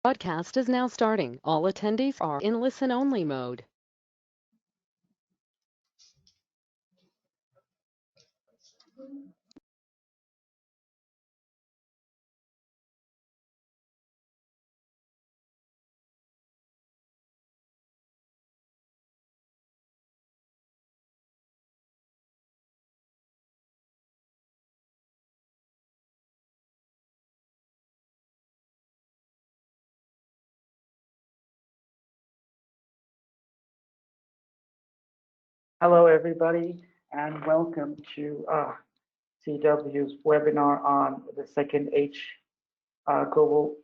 Broadcast is now starting. All attendees are in listen-only mode. Hello, everybody, and welcome to CW's webinar on the second H Global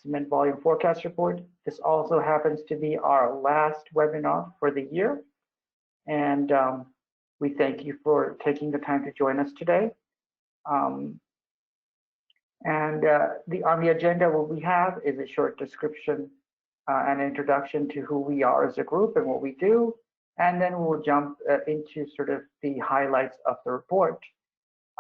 Cement Volume Forecast Report. This also happens to be our last webinar for the year, and we thank you for taking the time to join us today. On the agenda, what we have is a short description and introduction to who we are as a group and what we do. And then we'll jump into sort of the highlights of the report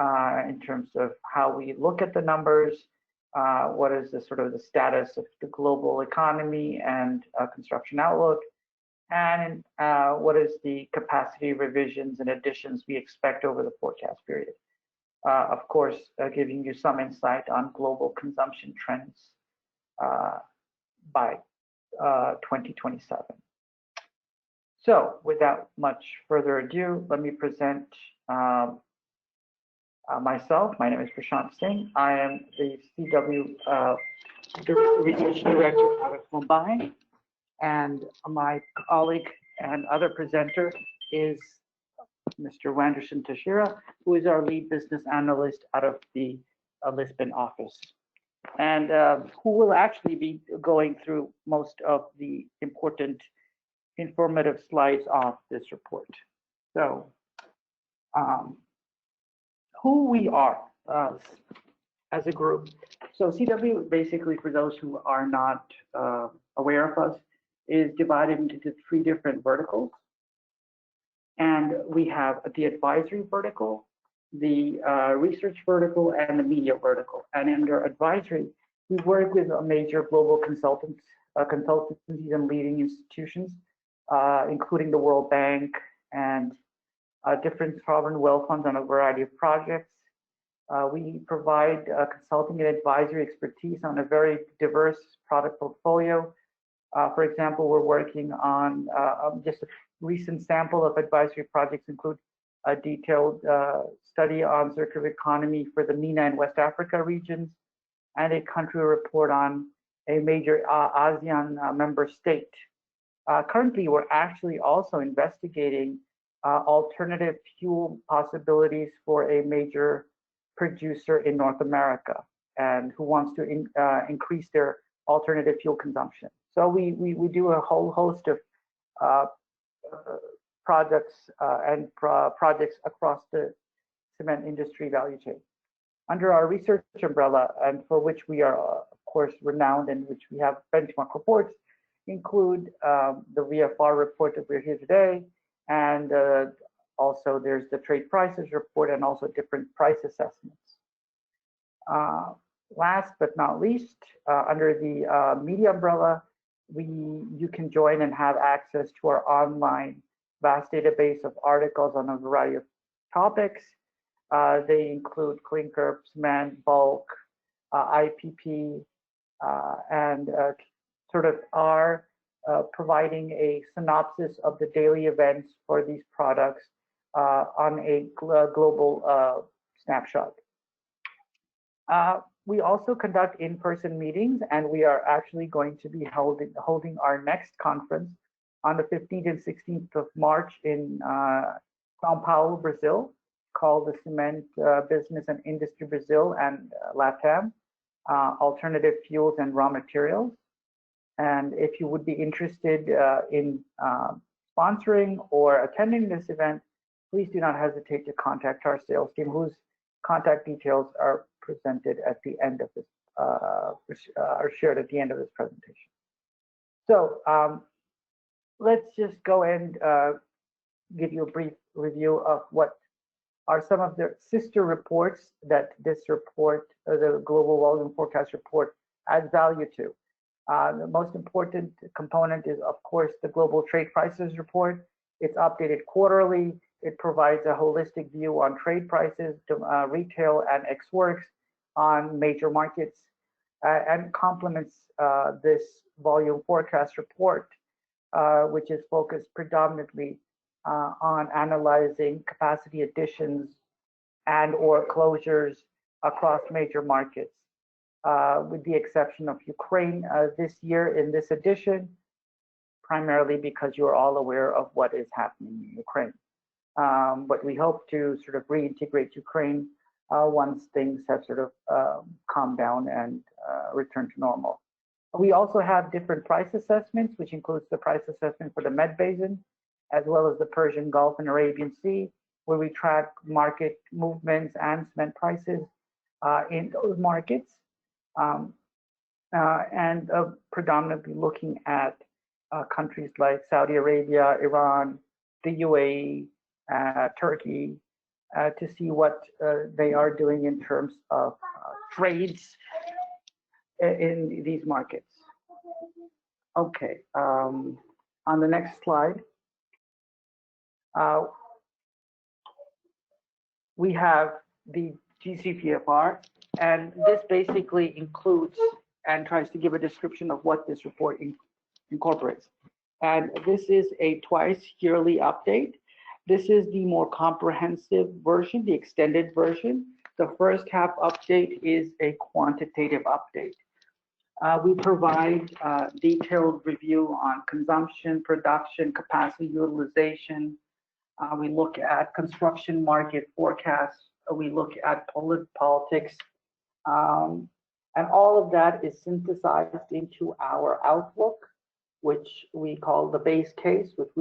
in terms of how we look at the numbers, what is the sort of the status of the global economy and construction outlook, and what is the capacity revisions and additions we expect over the forecast period. Of course, giving you some insight on global consumption trends by 2027. So without much further ado, let me present myself. My name is Prashant Singh. I am the CW Research Director out of Mumbai, and my colleague and other presenter is Mr. Wanderson Tashira, who is our lead business analyst out of the Lisbon office, and who will actually be going through most of the important informative slides of this report. So, who we are as a group. So CW, basically, for those who are not aware of us, is divided into three different verticals. And we have the advisory vertical, the research vertical, and the media vertical. And under advisory, we work with major global consultancies and leading institutions, including the World Bank and different sovereign wealth funds on a variety of projects. We provide consulting and advisory expertise on a very diverse product portfolio. For example, we're working on just a recent sample of advisory projects include a detailed study on circular economy for the MENA and West Africa regions, and a country report on a major ASEAN member state. Currently, we're actually also investigating alternative fuel possibilities for a major producer in North America and who wants to increase their alternative fuel consumption. So we do a whole host of projects and projects across the cement industry value chain. Under our research umbrella, and for which we are, of course, renowned and which we have benchmark reports, include the VFR report that we're here today, and also there's the trade prices report and also different price assessments. Last but not least, under the media umbrella, you can join and have access to our online vast database of articles on a variety of topics. They include clinker, cement, bulk, IPP, and sort of are providing a synopsis of the daily events for these products on a global snapshot. We also conduct in-person meetings, and we are actually going to be holding our next conference on the 15th and 16th of March in São Paulo, Brazil, called the Cement Business and Industry Brazil and LATAM, Alternative Fuels and Raw Materials. And if you would be interested in sponsoring or attending this event, please do not hesitate to contact our sales team, whose contact details are presented at the end of this, are shared at the end of this presentation. So let's just go and give you a brief review of what are some of the sister reports that this report, the Global Volume Forecast Report, adds value to. The most important component is, of course, the Global Trade Prices Report. It's updated quarterly. It provides a holistic view on trade prices, retail and ex-works on major markets, and complements this volume forecast report, which is focused predominantly on analyzing capacity additions and or closures across major markets, with the exception of Ukraine this year in this edition, primarily because you're all aware of what is happening in Ukraine. But we hope to sort of reintegrate Ukraine once things have sort of calmed down and returned to normal. We also have different price assessments, which includes the price assessment for the Med Basin, as well as the Persian Gulf and Arabian Sea, where we track market movements and cement prices in those markets, and predominantly looking at countries like Saudi Arabia, Iran, the UAE, Turkey, to see what they are doing in terms of trades in these markets. Okay, on the next slide, we have the GCPFR, and this basically includes and tries to give a description of what this report incorporates. And this is a twice yearly update. This is the more comprehensive version, the extended version. The first half update is a quantitative update. We provide detailed review on consumption, production, capacity utilization. We look at construction market forecasts. We look at politics. And all of that is synthesized into our outlook, which we call the base case, which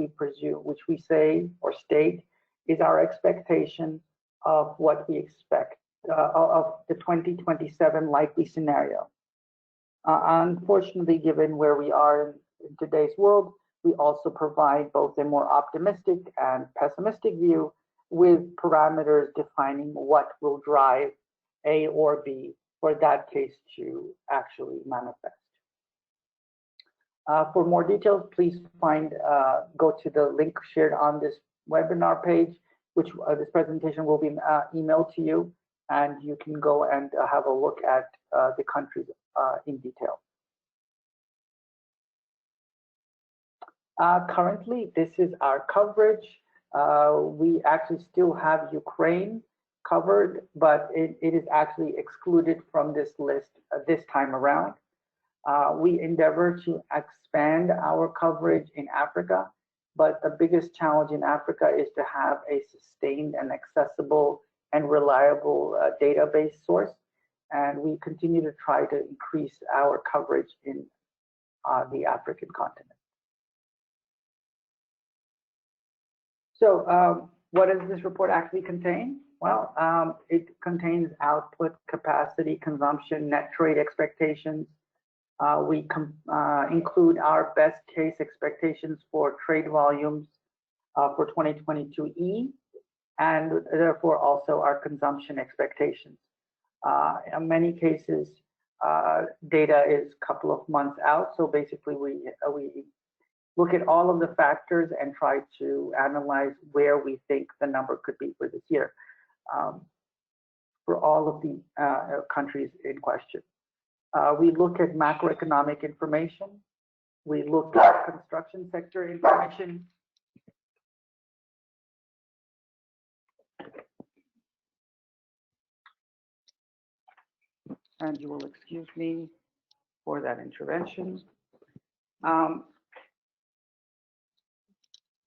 we say or state is our expectation of what we expect of the 2027 likely scenario. Unfortunately, given where we are in today's world, we also provide both a more optimistic and pessimistic view with parameters defining what will drive A or B for that case to actually manifest. For more details, please go to the link shared on this webinar page, which this presentation will be emailed to you, and you can go and have a look at the countries in detail. Currently, this is our coverage. We actually still have Ukraine covered, but it is actually excluded from this list this time around. We endeavor to expand our coverage in Africa, but the biggest challenge in Africa is to have a sustained and accessible and reliable database source. And we continue to try to increase our coverage in the African continent. So what does this report actually contain? Well, it contains output, capacity, consumption, net trade expectations. We include our best case expectations for trade volumes for 2022E, and therefore also our consumption expectations. In many cases, data is a couple of months out, so basically we look at all of the factors and try to analyze where we think the number could be for this year for all of the countries in question. We look at macroeconomic information. We look at construction sector information. And you will excuse me for that intervention.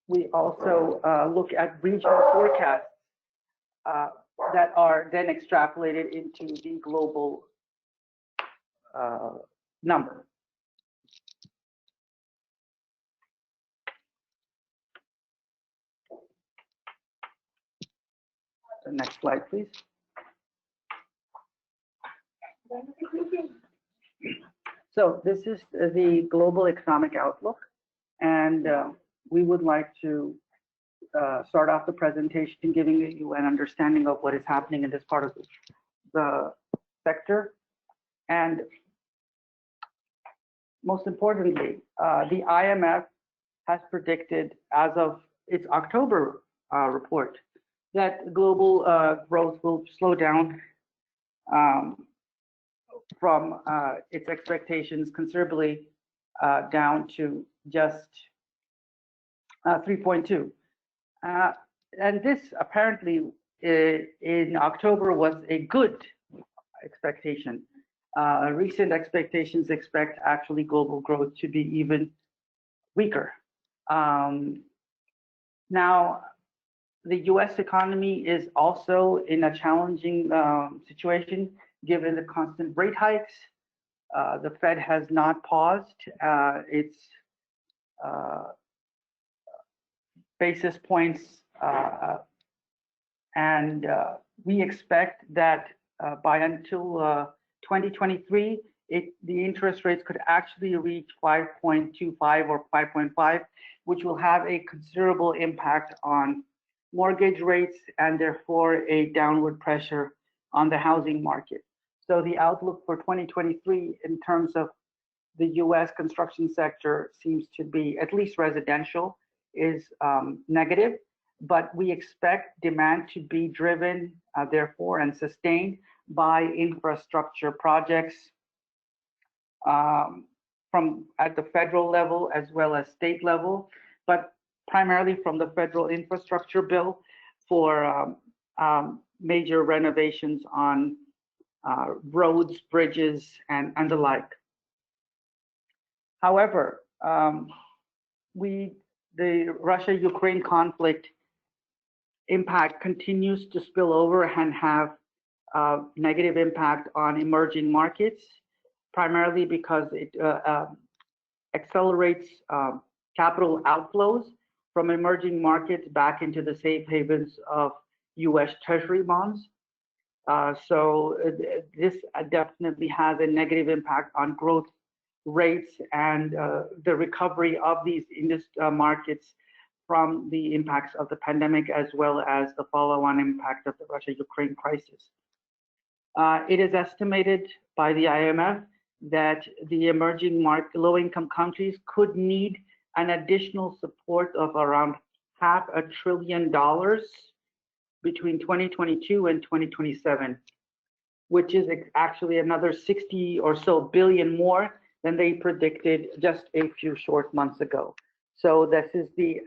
We also look at regional forecasts that are then extrapolated into the global number. The next slide, please. So this is the global economic outlook, and we would like to start off the presentation giving you an understanding of what is happening in this part of the sector. And most importantly, the IMF has predicted as of its October report that global growth will slow down um, from its expectations considerably down to just 3.2. And this apparently in October was a good expectation. Recent expectations expect actually global growth to be even weaker. Now, the US economy is also in a challenging situation given the constant rate hikes. The Fed has not paused its basis points, and we expect that by until 2023, the interest rates could actually reach 5.25 or 5.5, which will have a considerable impact on mortgage rates and therefore a downward pressure on the housing market. So the outlook for 2023 in terms of the US construction sector seems to be, at least residential, is negative, but we expect demand to be driven, therefore, and sustained by infrastructure projects from at the federal level as well as state level, but primarily from the federal infrastructure bill for major renovations on roads, bridges, and the like. However, the Russia-Ukraine conflict impact continues to spill over and have negative impact on emerging markets, primarily because it accelerates capital outflows from emerging markets back into the safe havens of US Treasury bonds. So this definitely has a negative impact on growth rates and the recovery of these markets from the impacts of the pandemic, as well as the follow-on impact of the Russia-Ukraine crisis. It is estimated by the IMF that the emerging low-income countries could need an additional support of around $500 billion between 2022 and 2027, which is actually another 60 or so billion more than they predicted just a few short months ago. So this is the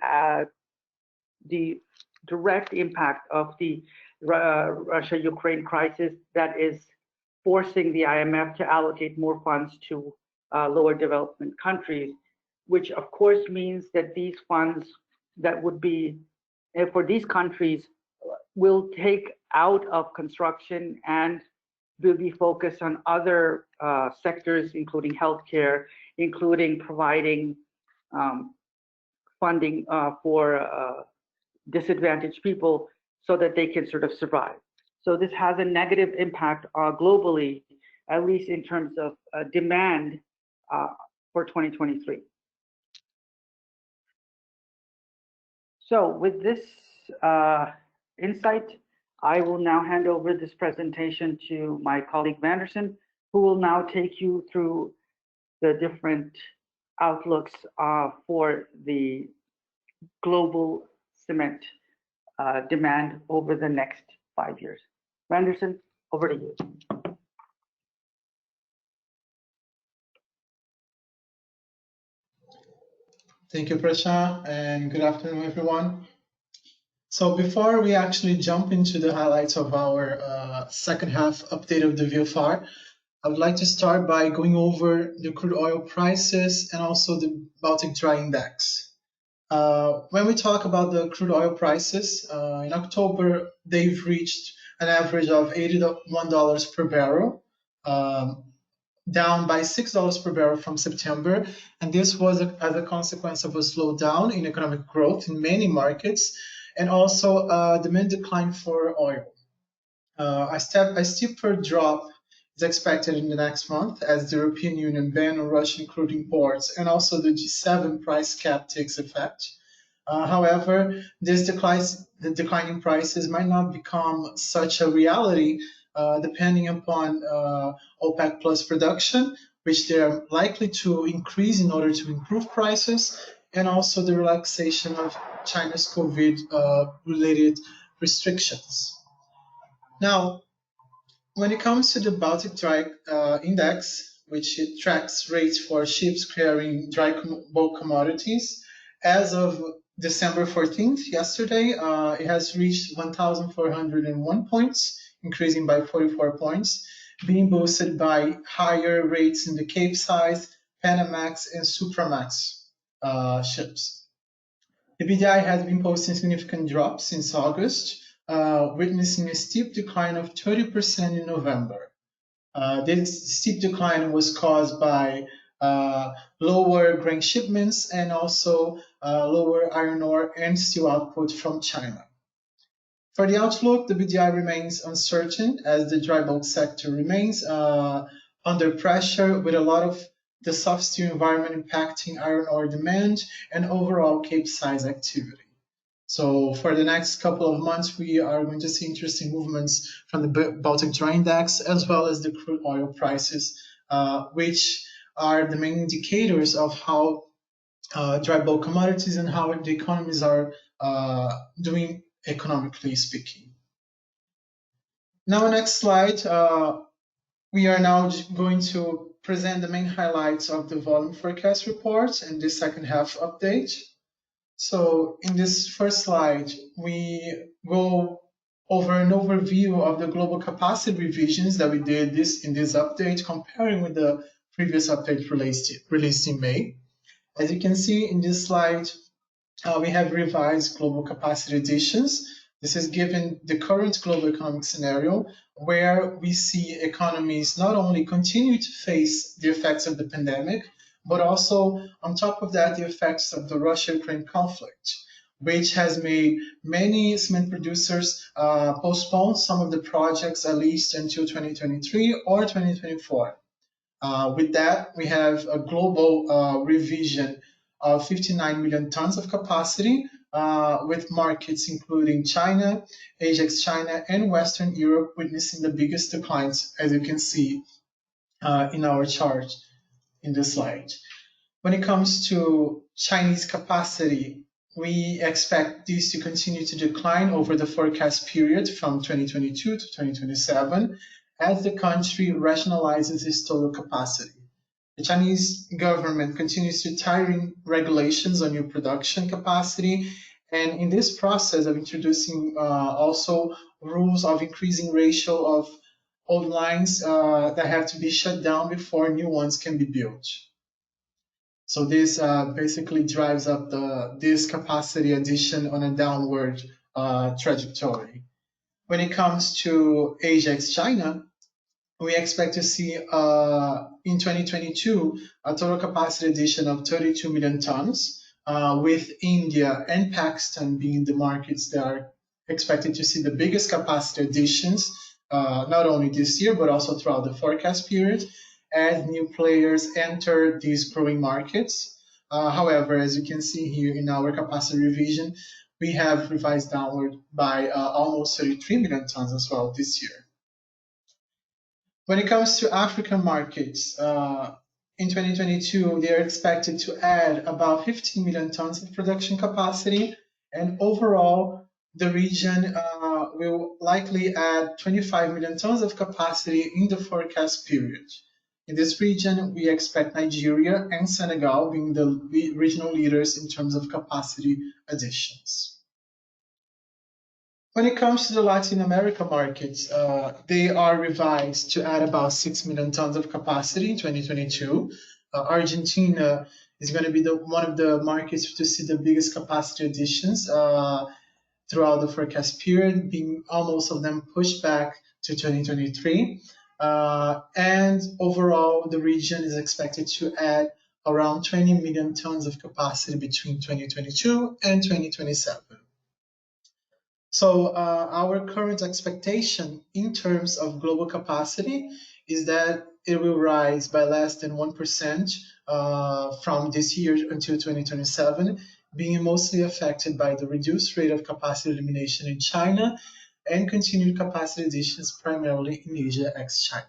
direct impact of the Russia-Ukraine crisis that is forcing the IMF to allocate more funds to lower development countries, which of course means that these funds that would be for these countries will take out of construction and will be focused on other sectors, including healthcare, including providing funding for disadvantaged people so that they can sort of survive. So this has a negative impact globally, at least in terms of demand for 2023. So with this insight, I will now hand over this presentation to my colleague Vanderson, who will now take you through the different outlooks for the global cement demand over the next 5 years. Vanderson, over to you. Thank you, Prasha, and good afternoon, everyone. So before we actually jump into the highlights of our second half update of the VFR, I would like to start by going over the crude oil prices and also the Baltic Dry Index. When we talk about the crude oil prices, in October, they've reached an average of $81 per barrel, down by $6 per barrel from September. And this was as a consequence of a slowdown in economic growth in many markets, and also demand decline for oil. A steeper drop is expected in the next month as the European Union ban on Russian crude imports and also the G7 price cap takes effect. However, the declining prices might not become such a reality depending upon OPEC plus production which they are likely to increase in order to improve prices, and also the relaxation of China's COVID-related restrictions. Now, when it comes to the Baltic Dry Index, which it tracks rates for ships carrying dry bulk commodities, as of December 14th, yesterday, it has reached 1,401 points, increasing by 44 points, being boosted by higher rates in the Capesize, Panamax, and Supramax ships. The BDI has been posting significant drops since August, witnessing a steep decline of 30% in November. This steep decline was caused by lower grain shipments and also lower iron ore and steel output from China. For the outlook, the BDI remains uncertain as the dry bulk sector remains under pressure, with a lot of the soft steel environment impacting iron ore demand and overall Capesize activity. So for the next couple of months, we are going to see interesting movements from the Baltic Dry Index as well as the crude oil prices, which are the main indicators of how dry bulk commodities and how the economies are doing economically speaking. Now, next slide, we are now going to present the main highlights of the volume forecast report and the second half update. So in this first slide, we go over an overview of the global capacity revisions that we did in this update, comparing with the previous update released in May. As you can see in this slide, we have revised global capacity additions. This is given the current global economic scenario, where we see economies not only continue to face the effects of the pandemic, but also, on top of that, the effects of the Russia-Ukraine conflict, which has made many cement producers postpone some of the projects at least until 2023 or 2024. With that, we have a global revision of 59 million tons of capacity, with markets including China, Asia ex-China, and Western Europe witnessing the biggest declines, as you can see in our chart in this slide. When it comes to Chinese capacity, we expect these to continue to decline over the forecast period from 2022 to 2027 as the country rationalizes its total capacity. The Chinese government continues to tighten regulations on new production capacity, and in this process of introducing also rules of increasing ratio of old lines that have to be shut down before new ones can be built. So this basically drives up this capacity addition on a downward trajectory. When it comes to Asia ex-China, we expect to see in 2022 a total capacity addition of 32 million tons, with India and Pakistan being the markets that are expected to see the biggest capacity additions, not only this year, but also throughout the forecast period, as new players enter these growing markets. However, as you can see here in our capacity revision, we have revised downward by almost 33 million tons as well this year. When it comes to African markets, in 2022, they are expected to add about 15 million tons of production capacity, and overall, the region will likely add 25 million tons of capacity in the forecast period. In this region, we expect Nigeria and Senegal being the regional leaders in terms of capacity additions. When it comes to the Latin America markets, they are revised to add about 6 million tons of capacity in 2022. Argentina is going to be one of the markets to see the biggest capacity additions throughout the forecast period, being almost of them pushed back to 2023. And overall, the region is expected to add around 20 million tons of capacity between 2022 and 2027. So our current expectation in terms of global capacity is that it will rise by less than 1% from this year until 2027, being mostly affected by the reduced rate of capacity elimination in China and continued capacity additions primarily in Asia ex-China.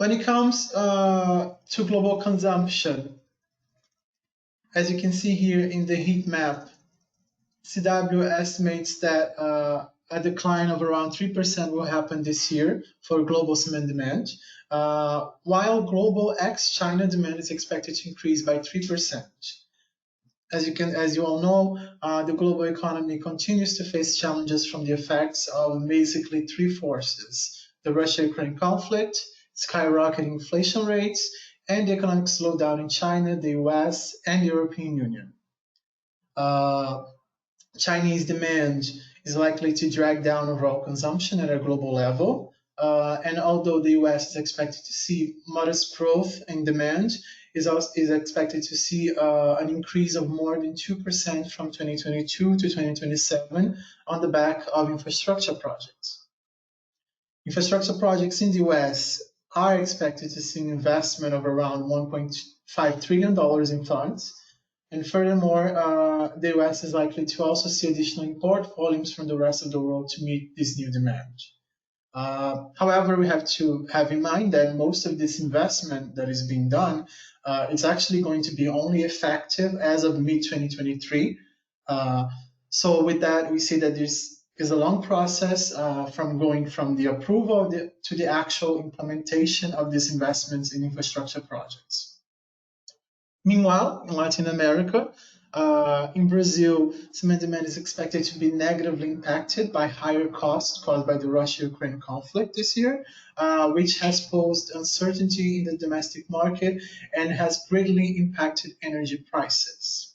When it comes to global consumption, as you can see here in the heat map, CW estimates that a decline of around 3% will happen this year for global cement demand, while global ex-China demand is expected to increase by 3%. As you all know, the global economy continues to face challenges from the effects of basically three forces: the Russia-Ukraine conflict, skyrocketing inflation rates, and the economic slowdown in China, the US, and the European Union. Chinese demand is likely to drag down overall consumption at a global level. And although the US is expected to see modest growth in demand, is expected to see an increase of more than 2% from 2022 to 2027 on the back of infrastructure projects. Infrastructure projects in the US are expected to see an investment of around $1.5 trillion in funds. And furthermore, the US is likely to also see additional import volumes from the rest of the world to meet this new demand. However, we have to have in mind that most of this investment that is being done, it's actually going to be only effective as of mid-2023. So with that, we see that this is a long process from going from the approval to the actual implementation of these investments in infrastructure projects. Meanwhile, in Latin America, in Brazil, cement demand is expected to be negatively impacted by higher costs caused by the Russia-Ukraine conflict this year, which has posed uncertainty in the domestic market and has greatly impacted energy prices.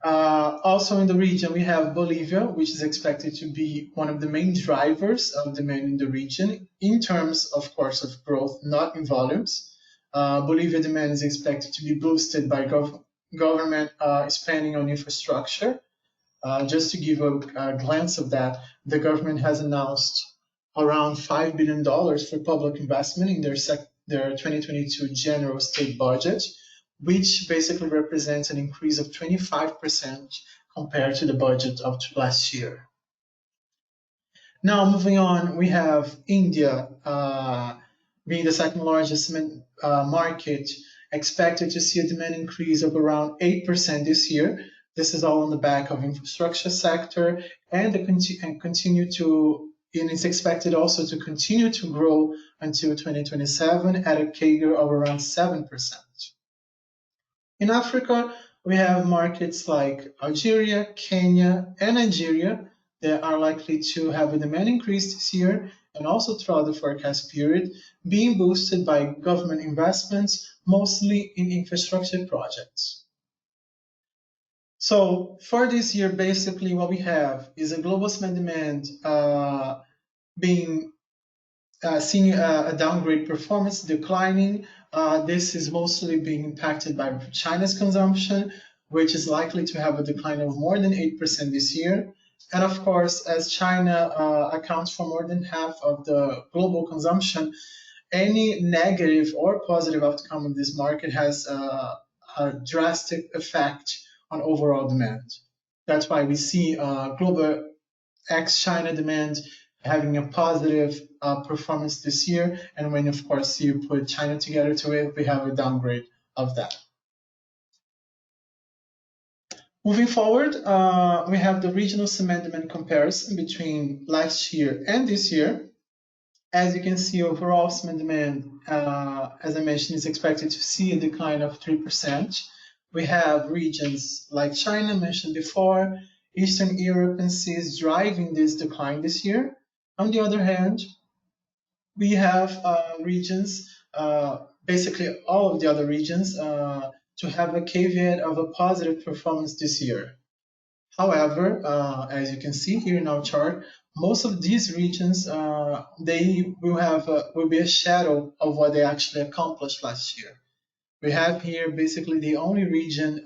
Also in the region, we have Bolivia, which is expected to be one of the main drivers of demand in the region in terms, of course, of growth, not in volumes. Bolivia demand is expected to be boosted by government spending on infrastructure. Just to give a glance of that, the government has announced around $5 billion for public investment in their 2022 general state budget, which basically represents an increase of 25% compared to the budget of last year. Now, moving on, we have India being the second largest cement market, expected to see a demand increase of around 8% this year. This is all on the back of infrastructure sector, and it's expected also to continue to grow until 2027 at a CAGR of around 7%. In Africa, we have markets like Algeria, Kenya, and Nigeria that are likely to have a demand increase this year and also throughout the forecast period, being boosted by government investments, mostly in infrastructure projects. So for this year, basically what we have is a global cement demand seeing a downgrade performance declining. This is mostly being impacted by China's consumption, which is likely to have a decline of more than 8% this year. And of course, as China accounts for more than half of the global consumption, any negative or positive outcome of this market has a drastic effect on overall demand. That's why we see global ex-China demand having a positive performance this year. And when, of course, you put China together to it, we have a downgrade of that. Moving forward, we have the regional cement demand comparison between last year and this year. As you can see, overall cement demand, as I mentioned, is expected to see a decline of 3%. We have regions like China, mentioned before, Eastern Europe and CIS driving this decline this year. On the other hand, we have regions, basically all of the other regions, to have a caveat of a positive performance this year. However, as you can see here in our chart, most of these regions, they will be a shadow of what they actually accomplished last year. We have here basically the only region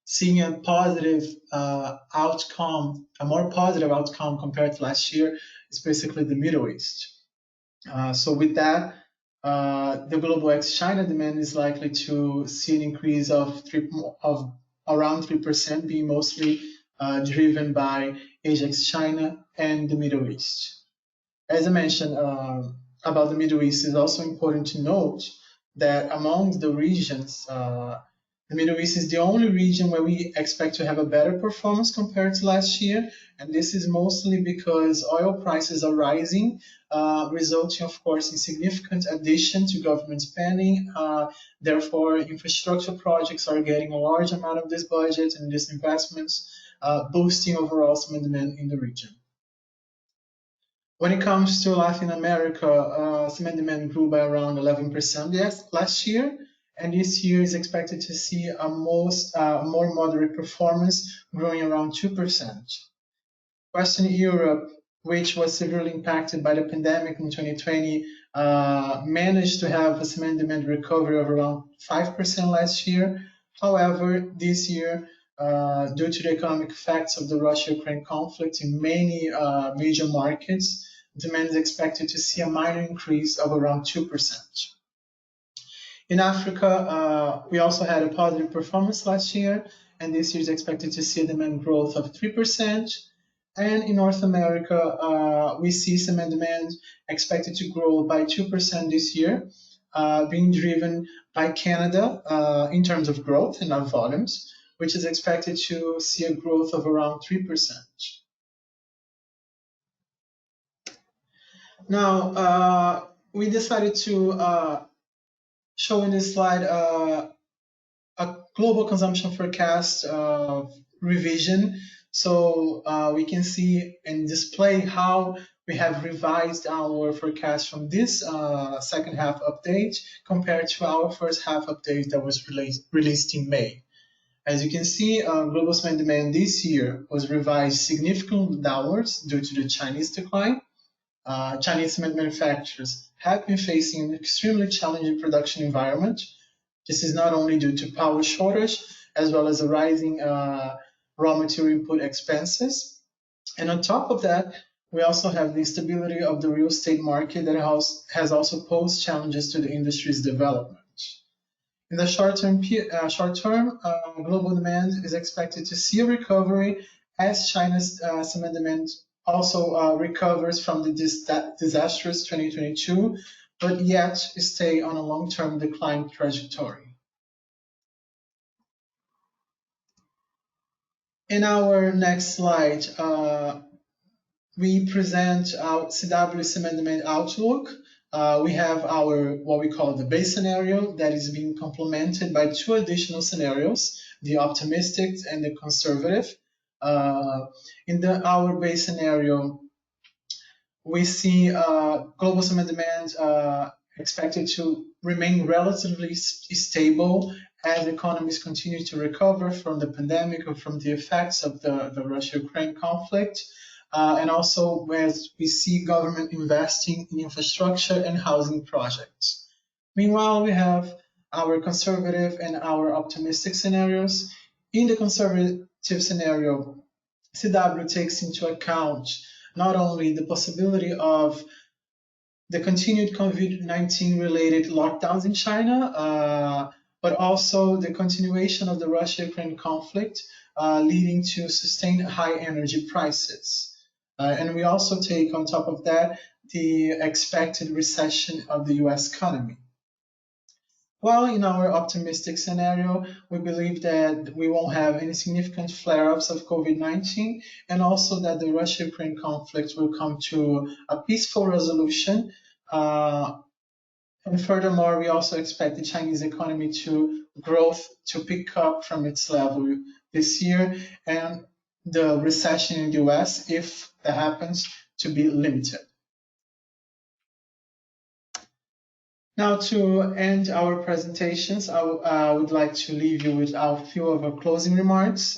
seeing a positive outcome, a more positive outcome compared to last year, is basically the Middle East. So with that, the global ex-China demand is likely to see an increase of around 3%, being mostly driven by Asia ex-China and the Middle East. As I mentioned, about the Middle East, it's also important to note that among the regions, the Middle East is the only region where we expect to have a better performance compared to last year. And this is mostly because oil prices are rising, resulting, of course, in significant addition to government spending. Therefore, infrastructure projects are getting a large amount of this budget and these investments, boosting overall cement demand in the region. When it comes to Latin America, cement demand grew by around 11% last year, and this year is expected to see a more moderate performance, growing around 2%. Western Europe, which was severely impacted by the pandemic in 2020, managed to have a cement demand recovery of around 5% last year. However, this year, due to the economic effects of the Russia-Ukraine conflict in many major markets, demand is expected to see a minor increase of around 2%. In Africa, we also had a positive performance last year, and this year is expected to see a demand growth of 3%. And in North America, we see cement demand expected to grow by 2% this year, being driven by Canada in terms of growth in our volumes, which is expected to see a growth of around 3%. Now, we decided to show in this slide a global consumption forecast revision. So we can see and display how we have revised our forecast from this second half update compared to our first half update that was released in May. As you can see, global cement demand this year was revised significantly downwards due to the Chinese decline. Chinese cement manufacturers have been facing an extremely challenging production environment. This is not only due to power shortage, as well as a rising raw material input expenses. And on top of that, we also have the instability of the real estate market that has also posed challenges to the industry's development. In the short term, global demand is expected to see a recovery as China's cement demand also recovers from the disastrous 2022, but yet stay on a long-term decline trajectory. In our next slide, we present our CW cement demand outlook. We have our what we call the base scenario that is being complemented by two additional scenarios, the optimistic and the conservative. In our base scenario, we see global cement demand expected to remain relatively stable as economies continue to recover from the pandemic or from the effects of the Russia-Ukraine conflict. And also as we see government investing in infrastructure and housing projects. Meanwhile, we have our conservative and our optimistic scenarios. In the conservative scenario, CW takes into account not only the possibility of the continued COVID-19 related lockdowns in China, but also the continuation of the Russia-Ukraine conflict, leading to sustained high energy prices. And we also take on top of that the expected recession of the US economy. While in our optimistic scenario, we believe that we won't have any significant flare-ups of COVID-19, and also that the Russia-Ukraine conflict will come to a peaceful resolution. And furthermore, we also expect the Chinese economy to pick up from its level this year, and the recession in the US, if that happens, to be limited. Now, to end our presentations, I would like to leave you with a few of our closing remarks.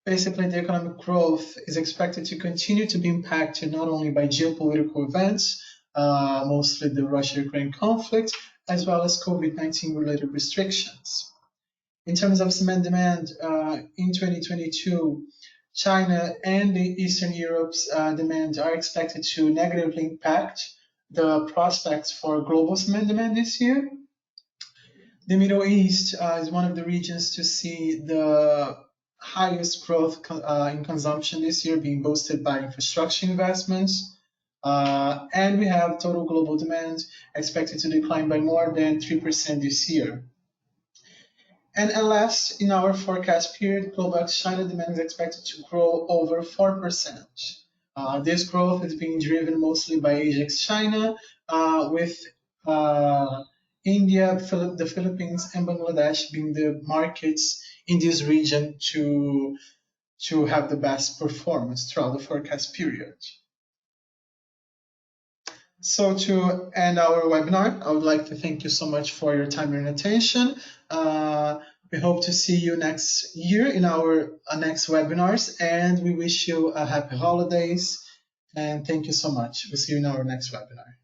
Basically, the economic growth is expected to continue to be impacted not only by geopolitical events, mostly the Russia-Ukraine conflict, as well as COVID-19 related restrictions. In terms of cement demand, in 2022, China and Eastern Europe's demand are expected to negatively impact the prospects for global cement demand this year. The Middle East is one of the regions to see the highest growth in consumption this year, being boosted by infrastructure investments. And we have total global demand expected to decline by more than 3% this year. And at last, in our forecast period, global ex-China demand is expected to grow over 4%. This growth is being driven mostly by Asia ex-China, with India, the Philippines, and Bangladesh being the markets in this region to have the best performance throughout the forecast period. So to end our webinar, I would like to thank you so much for your time and attention. We hope to see you next year in our next webinars, and we wish you a happy holidays. And thank you so much. We'll see you in our next webinar.